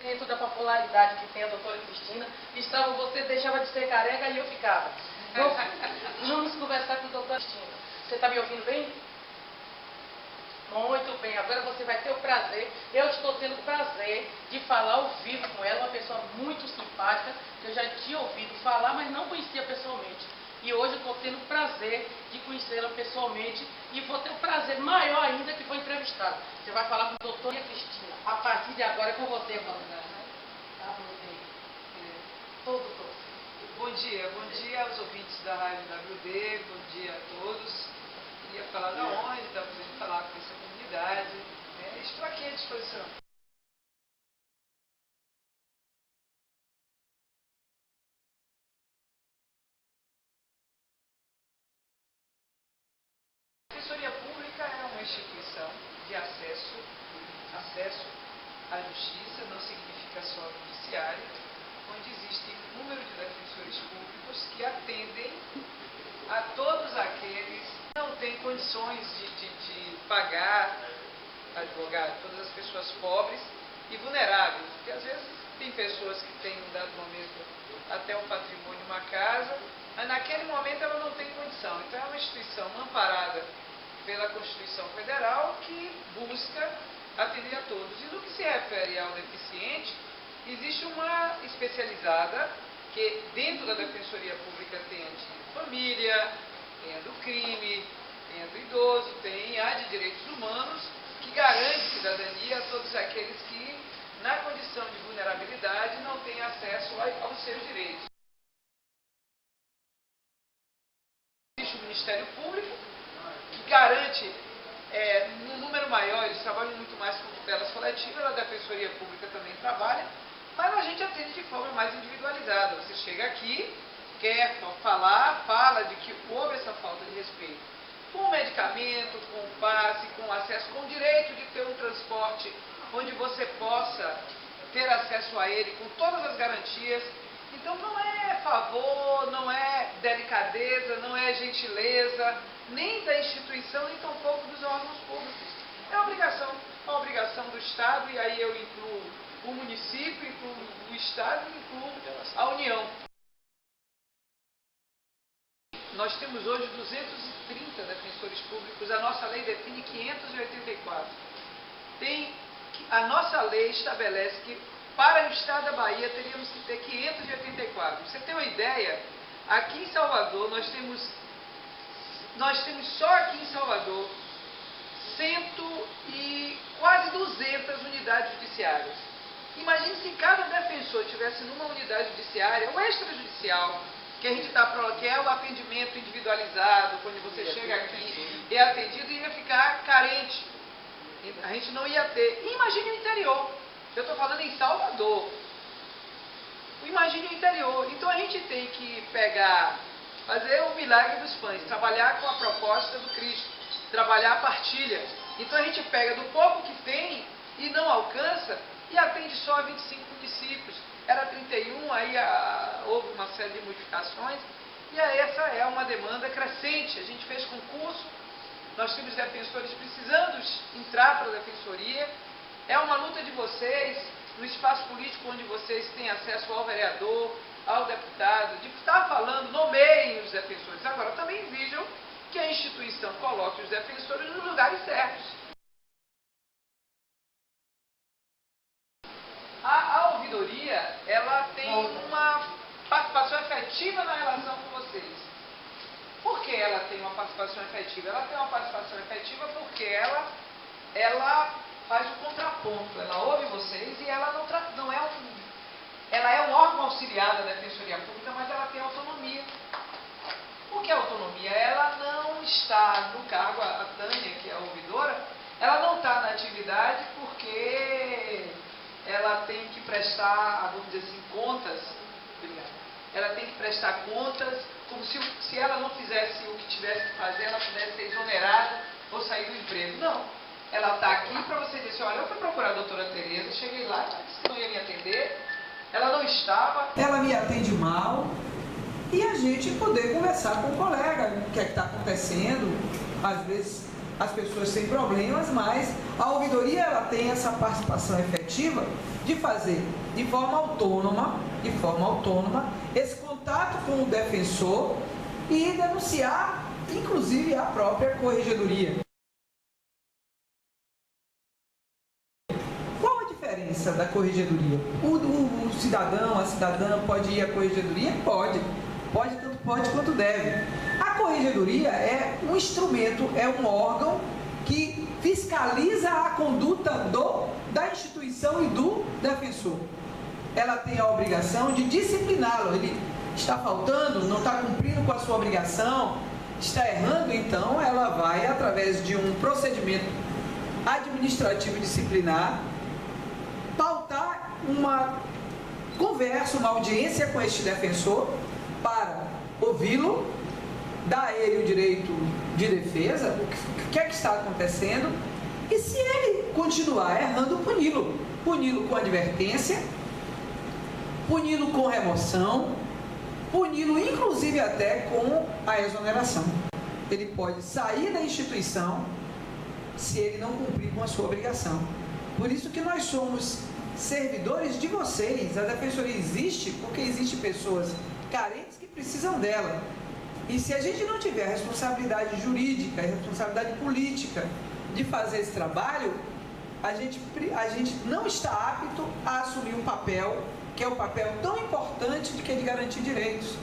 Dentro da popularidade que tem a doutora Cristina, estava você deixava de ser careca e eu ficava. Vamos conversar com a doutora Cristina. Você está me ouvindo bem? Muito bem, agora você vai ter o prazer, eu estou tendo o prazer de falar ao vivo com ela, uma pessoa muito simpática, que eu já tinha ouvido falar, mas não conhecia pessoalmente. E hoje eu estou tendo o prazer de conhecê-la pessoalmente e vou ter o prazer maior ainda que vou entrevistá-la. Você vai falar com a doutora Cristina. A partir de agora é com você, Wanda. Tá, todo você. Bom dia aos ouvintes da Rádio WD, bom dia a todos. Queria falar da onde, está podendo falar com essa comunidade. Estou aqui à disposição. A Defensoria Pública é uma instituição de acesso à justiça, não significa só no judiciário, onde existe um número de defensores públicos que atendem a todos aqueles que não têm condições de pagar advogado, todas as pessoas pobres e vulneráveis, porque às vezes tem pessoas que têm, em um dado momento, até um patrimônio, uma casa, mas naquele momento ela não tem condição. Então é uma instituição amparada pela Constituição Federal que busca atender a todos. E no que se refere ao deficiente, existe uma especializada que dentro da Defensoria Pública tem a de família, tem a do crime, tem a do idoso, tem a de direitos humanos, que garante cidadania a todos aqueles que, na condição de vulnerabilidade, não têm acesso aos seus direitos. Existe o Ministério Público, que garante, num número maior, eles trabalham muito mais com tutelas coletivas, a Defensoria Pública também trabalha, mas a gente atende de forma mais individualizada. Você chega aqui, quer falar, fala de que houve essa falta de respeito com medicamento, com passe, com acesso, com o direito de ter um transporte onde você possa ter acesso a ele com todas as garantias. Então não é favor, não é delicadeza, não é gentileza, nem da instituição, nem tampouco dos órgãos públicos. É uma obrigação do Estado, e aí eu incluo o município, incluo o Estado e incluo a União. Nós temos hoje 230 defensores públicos, a nossa lei define 584. A nossa lei estabelece que para o Estado da Bahia teríamos que ter 584. Pra você ter uma ideia, aqui em Salvador nós temos só aqui em Salvador quase 200 unidades judiciárias. Imagine se cada defensor tivesse numa unidade judiciária ou extrajudicial, que a gente que é o atendimento individualizado, quando você chega aqui e é atendido, ia ficar carente. A gente não ia ter. Imagine o interior. Eu estou falando em Salvador. Imagine o interior. Então a gente tem que fazer o milagre dos pães, trabalhar com a proposta do Cristo, trabalhar a partilha. Então a gente pega do pouco que tem e não alcança e atende só 25 municípios. Era 31, aí houve uma série de modificações, e essa é uma demanda crescente. A gente fez concurso, nós temos defensores precisando entrar para a defensoria. É uma luta de vocês, no espaço político onde vocês têm acesso ao vereador, ao deputado, de estar falando, nomeiem os defensores. Agora, também exijam que a instituição coloque os defensores nos lugares certos. A ouvidoria, ela tem uma participação efetiva na relação com vocês. Por que ela tem uma participação efetiva? Ela tem uma participação efetiva porque ela faz o contraponto, ela ouve vocês e ela ela é um órgão auxiliar da Defensoria Pública, mas ela tem autonomia. Por que autonomia? Ela não está no cargo, a Tânia, que é a ouvidora, ela não está na atividade porque ela tem que prestar, vamos dizer assim, contas. Ela tem que prestar contas, como se ela não fizesse o que tivesse que fazer, ela pudesse ser exonerada ou sair do emprego. Não. Ela está aqui para você dizer assim, olha, eu fui procurar a doutora Tereza, cheguei lá, ela disse que não ia me atender, ela não estava, ela me atende mal, e a gente poder conversar com o colega, o que é que está acontecendo, às vezes as pessoas têm problemas, mas a ouvidoria ela tem essa participação efetiva de fazer de forma autônoma, esse contato com o defensor e denunciar, inclusive, a própria corregedoria. Qual a diferença da corregedoria? O cidadão, a cidadã pode ir à corregedoria? Pode, tanto pode quanto deve. A corregedoria é um instrumento, é um órgão que fiscaliza a conduta da instituição e do defensor. Ela tem a obrigação de discipliná-lo. Ele está faltando, não está cumprindo com a sua obrigação, está errando, então ela vai, através de um procedimento administrativo disciplinar, pautar uma conversa, uma audiência com este defensor para ouvi-lo, dar a ele o direito de defesa, o que é que está acontecendo, e se ele continuar errando, puni-lo. Puni-lo com advertência, puni-lo com remoção, puni-lo inclusive até com a exoneração. Ele pode sair da instituição se ele não cumprir com a sua obrigação. Por isso que nós somos servidores de vocês. A defensoria existe porque existem pessoas carentes que precisam dela. E se a gente não tiver a responsabilidade jurídica, a responsabilidade política de fazer esse trabalho, a gente não está apto a assumir um papel que é um papel tão importante de que é de garantir direitos.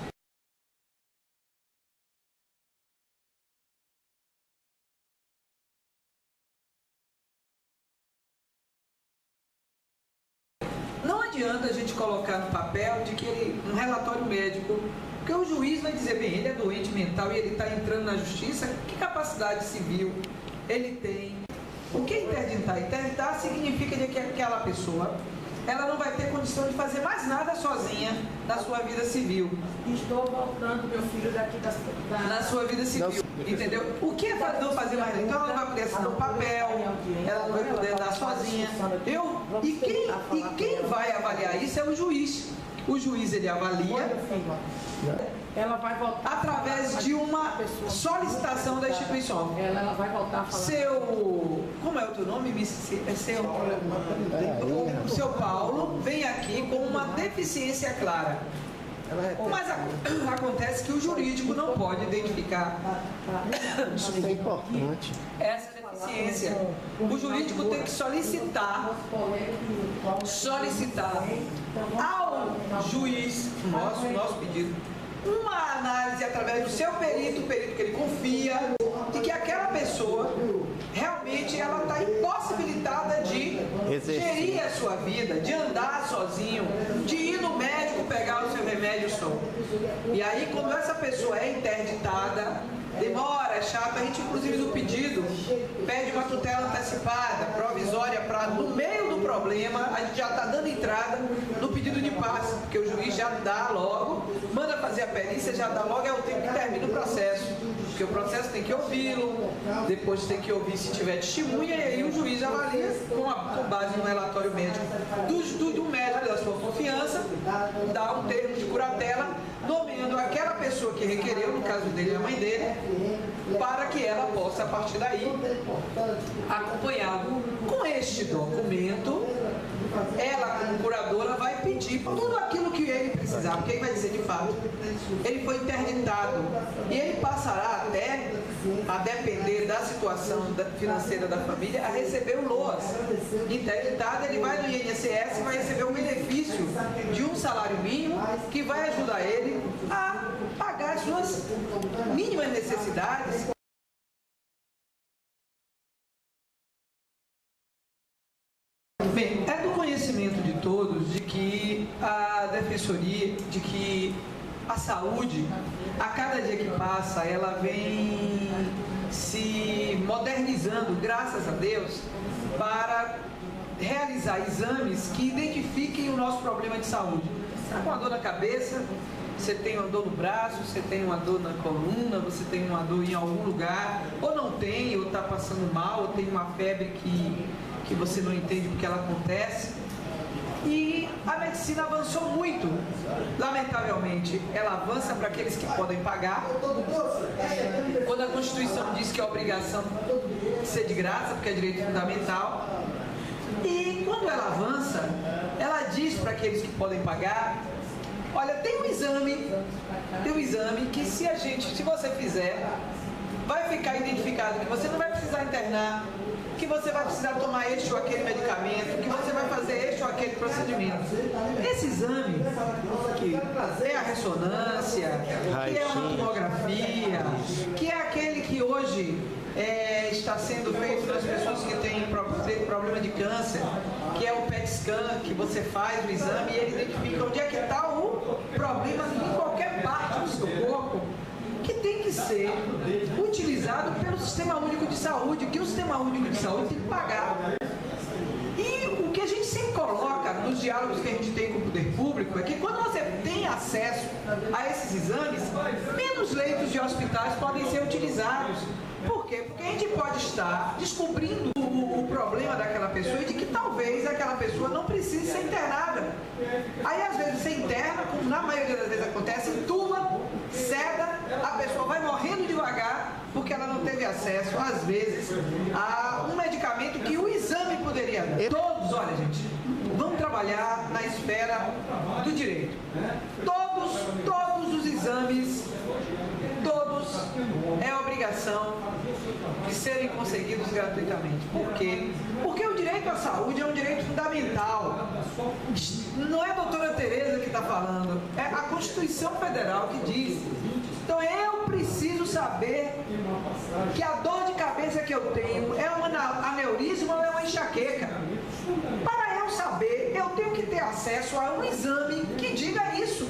Não adianta a gente colocar no papel de que um relatório médico, porque o juiz vai dizer, bem, ele é doente mental e ele está entrando na justiça, que capacidade civil ele tem? O que é interditar? Interditar significa que aquela pessoa ela não vai ter condição de fazer mais nada sozinha na sua vida civil. Estou voltando meu filho daqui na sua vida civil, entendeu? O que é não fazer mais? Então ela não vai poder assinar um papel, ela não vai poder andar sozinha. E quem vai avaliar isso é o juiz. O juiz ele avalia ela vai voltar através de uma solicitação da instituição. Ela vai voltar a falar. Como é o teu nome? O seu Paulo vem aqui com uma deficiência clara. Mas acontece que o jurídico não pode identificar Isso é importante. essa deficiência. O jurídico tem que solicitar ao juiz, nosso pedido, uma análise através do seu perito, o perito que ele confia, de que aquela pessoa realmente ela está impossibilitada de gerir a sua vida, de andar sozinho, de ir no médico pegar o seu remédio só. E aí, quando essa pessoa é interditada, demora, é chato, a gente inclusive no pedido pede uma tutela antecipada, provisória, para no meio do problema, a gente já está dando entrada no pedido de passe, porque o juiz já dá logo, manda fazer a perícia, já dá logo, é o tempo que termina o processo, porque o processo tem que ouvi-lo, depois tem que ouvir se tiver testemunha, e aí o juiz avalia com base no relatório médico do médico da sua confiança, dá um termo de curatela, nomeando aquela pessoa que requereu, no caso dele a mãe dele, para que ela possa, a partir daí, acompanhado com este documento, ela, como curadora, vai pedir tudo aquilo que ele precisar, porque ele vai dizer, de fato, ele foi interditado e ele passará até, a depender da situação financeira da família, a receber o LOAS. Interditado, ele vai no INSS e vai receber o benefício de um salário mínimo que vai ajudar ele a pagar as suas mínimas necessidades. Bem, é do conhecimento de todos de que a defensoria, de que a saúde, a cada dia que passa, ela vem se modernizando, graças a Deus, para realizar exames que identifiquem o nosso problema de saúde. Está com uma dor na cabeça, você tem uma dor no braço, você tem uma dor na coluna, você tem uma dor em algum lugar, ou não tem, ou está passando mal, ou tem uma febre que você não entende porque ela acontece. E a medicina avançou muito. Lamentavelmente, ela avança para aqueles que podem pagar. Quando a Constituição diz que é obrigação ser de graça, porque é direito fundamental. E quando ela avança, ela diz para aqueles que podem pagar: olha, tem um exame que se você fizer, vai ficar identificado que você não vai precisar internar, que você vai precisar tomar este ou aquele medicamento, que você vai fazer este ou aquele procedimento. Esse exame, que é a ressonância, que é uma tomografia, que é aquele que hoje está sendo feito nas pessoas que têm problema de câncer, que é o PET scan, que você faz o exame e ele identifica onde é que está o problema em qualquer parte do seu corpo, que tem que ser utilizado pelo Sistema Único de Saúde, que o Sistema Único de Saúde tem que pagar. E o que a gente sempre coloca nos diálogos que a gente tem com o poder público é que quando você tem acesso a esses exames, menos leitos de hospitais podem ser utilizados. Por quê? Porque a gente pode estar descobrindo o problema daquela pessoa e de que talvez aquela pessoa não precise ser internada. Aí às vezes você interna, como na maioria das vezes acontece, entuba, ceda, a pessoa vai morrendo devagar porque ela não teve acesso, às vezes, a um medicamento que o exame poderia dar. Todos, olha gente, vamos trabalhar na esfera do direito. Todos os exames, todos é obrigação de serem conseguidos gratuitamente. Por quê? Porque o direito à saúde é um direito fundamental. Não é a doutora Tereza que está falando, é a Constituição Federal que diz. Então eu preciso saber que a dor de cabeça que eu tenho é um aneurisma ou é uma enxaqueca. Para eu saber, eu tenho que ter acesso a um exame que diga isso.